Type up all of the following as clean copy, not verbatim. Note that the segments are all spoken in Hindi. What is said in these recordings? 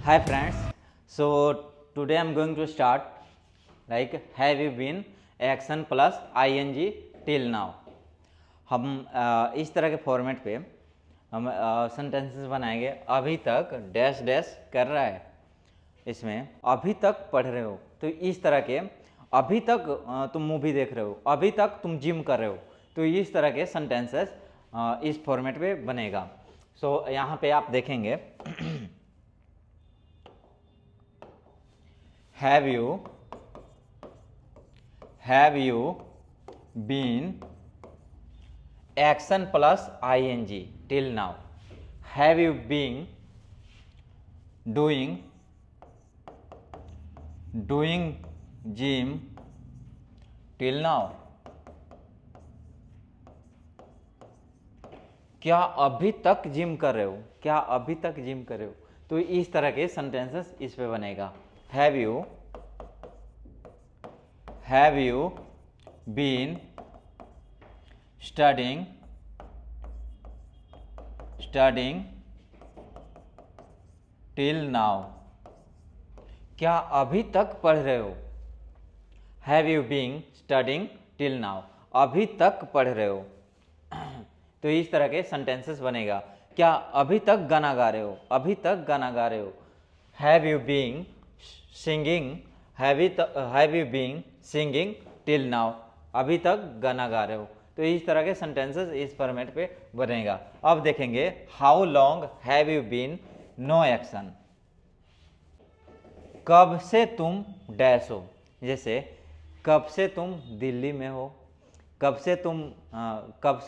Hi friends, so today I am going to start like have you been action plus ing till now। हम इस तरह के फॉर्मेट पे हम सेंटेंसेस बनाएंगे। अभी तक डैश डैश कर रहा है, इसमें अभी तक पढ़ रहे हो तो इस तरह के, अभी तक तुम मूवी देख रहे हो, अभी तक तुम जिम कर रहे हो, तो इस तरह के सेंटेंसेस इस फॉर्मेट पे बनेगा। सो यहाँ पे आप देखेंगे have you been action plus ing till now? Have you been doing gym till now? क्या अभी तक जिम कर रहे हो? क्या अभी तक जिम कर रहे हो? तो इस तरह के सेंटेंसेस इस पे बनेगा। Have you been studying till now? क्या अभी तक पढ़ रहे हो? Have you been studying till now? अभी तक पढ़ रहे हो। तो इस तरह के सेंटेंसेस बनेगा। क्या अभी तक गाना गा रहे हो? अभी तक गाना गा रहे हो। Have you been singing? Have you been singing till now? अभी तक गाना गा रहे हो। तो इस तरह के सेंटेंसेस इस फॉर्मेट पे बनेगा। अब देखेंगे how long have you been no action. कब से तुम डैश हो, जैसे कब से तुम दिल्ली में हो, कब से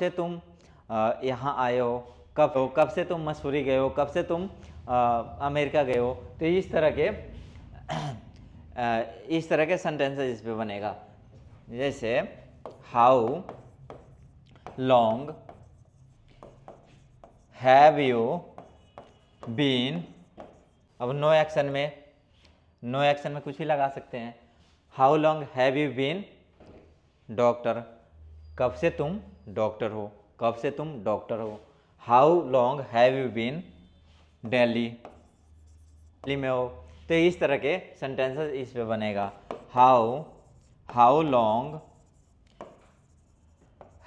तुम यहाँ आए हो, कब से तुम मसूरी गए हो, कब से तुम अमेरिका गए हो। तो इस तरह के सेंटेंसेस इस पे बनेगा। जैसे how long have you been, अब नो एक्शन में कुछ भी लगा सकते हैं। How long have you been doctor, कब से तुम डॉक्टर हो, कब से तुम डॉक्टर हो। How long have you been Delhi में हो। तो इस तरह के सेंटेंसेस इस पे बनेगा। How long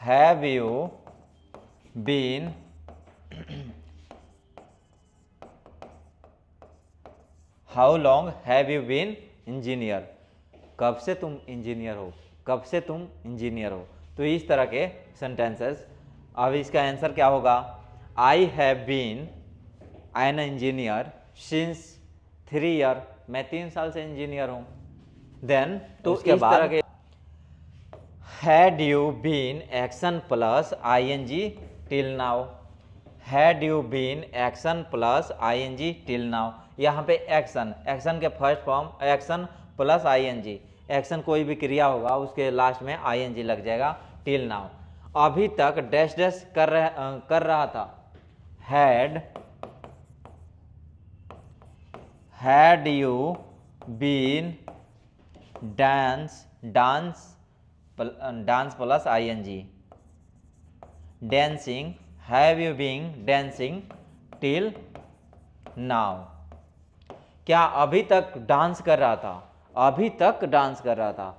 have you been how long have you been engineer, कब से तुम इंजीनियर हो, कब से तुम इंजीनियर हो। तो इस तरह के सेंटेंसेस। अब इसका आंसर क्या होगा? I have been an engineer since 3 year, मैं 3 साल से इंजीनियर हूँ। देन तो उसके बाद had you been action plus ING till now. Had you been action plus ING till now. यहाँ पे एक्शन के first form action plus ING, action कोई भी क्रिया होगा उसके लास्ट में आईएनजी लग जाएगा। टिल नाउ, अभी तक डैश डैश कर रहा था। Had you been dance plus ING dancing. Have you been dancing till now. क्या अभी तक डांस कर रहा था? अभी तक डांस कर रहा था।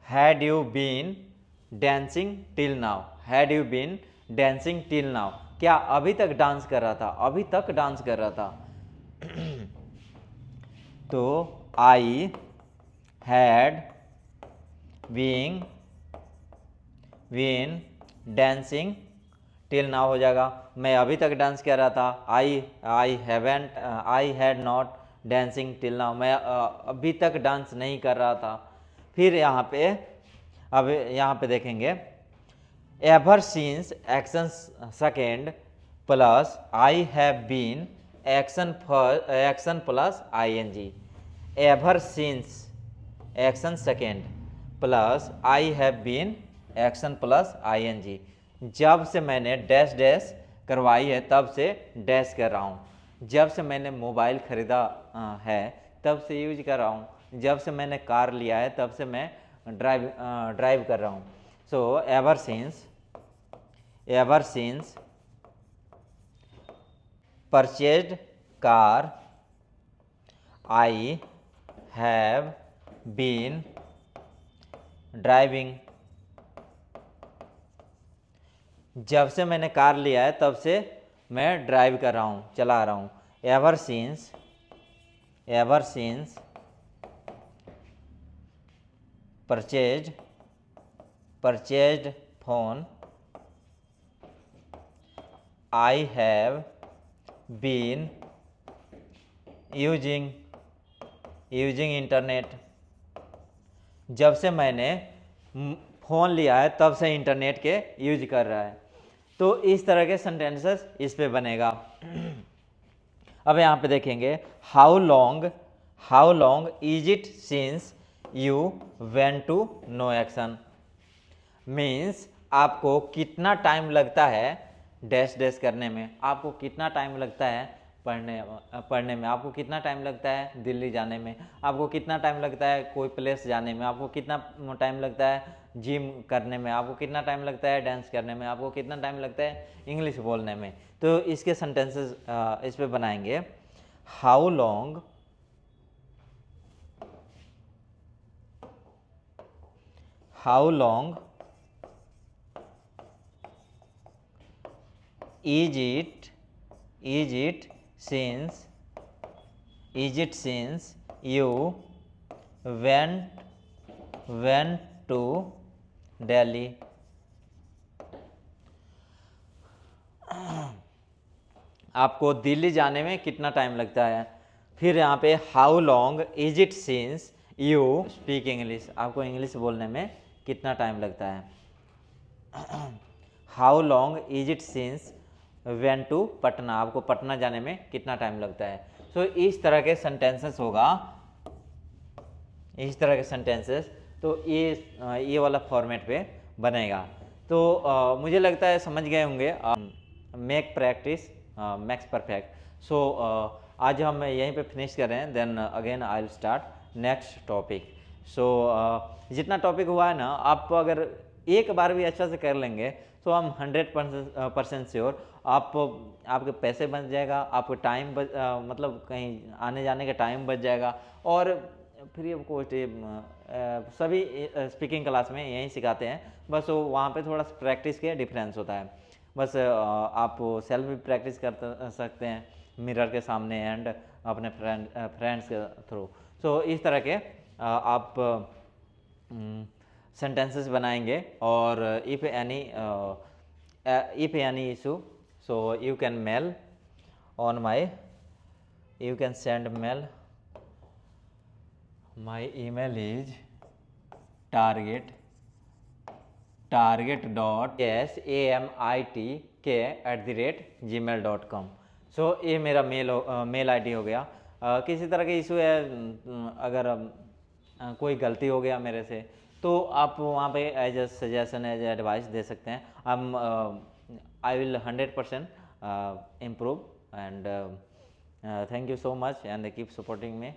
Had you been dancing till now. Had you been dancing till now. क्या अभी तक डांस कर रहा था? अभी तक डांस कर रहा था। तो I had been dancing till now हो जाएगा। मैं अभी तक डांस कर रहा था। I had not dancing till now, मैं अभी तक डांस नहीं कर रहा था। फिर यहाँ पे देखेंगे ever since action second plus I have been action plus ING. Ever since action second plus I have been action plus ING. जब से मैंने डैश डैश करवाई है तब से डैश कर रहा हूँ। जब से मैंने मोबाइल ख़रीदा है तब से यूज कर रहा हूँ। जब से मैंने कार लिया है तब से मैं ड्राइव कर रहा हूँ। So ever since purchased car, I have been driving. जब से मैंने कार लिया है तब से मैं ड्राइव कर रहा हूँ, चला रहा हूँ। Ever since purchased phone, I have been using internet. जब से मैंने फ़ोन लिया है तब से इंटरनेट के यूज कर रहा है। तो इस तरह के सेंटेंसेस इस पे बनेगा। अब यहाँ पे देखेंगे, how long is it since you went to no action. Means आपको कितना टाइम लगता है डैश डैश करने में, आपको कितना टाइम लगता है पढ़ने में, आपको कितना टाइम लगता है दिल्ली जाने में, आपको कितना टाइम लगता है कोई प्लेस जाने में, आपको कितना टाइम लगता है जिम करने में, आपको कितना टाइम लगता है डांस करने में, आपको कितना टाइम लगता है इंग्लिश बोलने में। तो इसके सेंटेंसेस इस पे बनाएंगे। How long is it since you went to Delhi। आपको दिल्ली जाने में कितना टाइम लगता है। फिर यहाँ पे how long is it since you speak English, आपको इंग्लिश बोलने में कितना टाइम लगता है। How long is it since went to Patna, आपको पटना जाने में कितना टाइम लगता है। सो इस तरह के सेंटेंसेस होगा, इस तरह के सेंटेंसेस। तो ये वाला फॉर्मेट पे बनेगा। तो मुझे लगता है समझ गए होंगे। Make practice makes perfect. So आज हम यहीं पे फिनिश कर रहे हैं, then again I will start next topic. So जितना टॉपिक हुआ है ना, आप अगर एक बार भी अच्छा से कर लेंगे तो हम 100% श्योर आपके पैसे बच जाएगा, आपको टाइम मतलब कहीं आने जाने का टाइम बच जाएगा। और फ्री ऑफ कॉस्ट सभी स्पीकिंग क्लास में यही सिखाते हैं, बस वो वहाँ पे थोड़ा प्रैक्टिस के डिफरेंस होता है। बस आप सेल्फ भी प्रैक्टिस कर सकते हैं मिरर के सामने एंड अपने फ्रेंड्स के थ्रू। सो इस तरह के आप sentences बनाएंगे। और if any issue, so you can mail on you can send mail. My email is target.samitk@gmail.com। सो ये मेरा मेल आईडी हो गया। किसी तरह के इशू है, अगर कोई गलती हो गया मेरे से, तो आप वहाँ पे as a suggestion as advice दे सकते हैं। I will 100% improve and thank you so much and keep supporting me.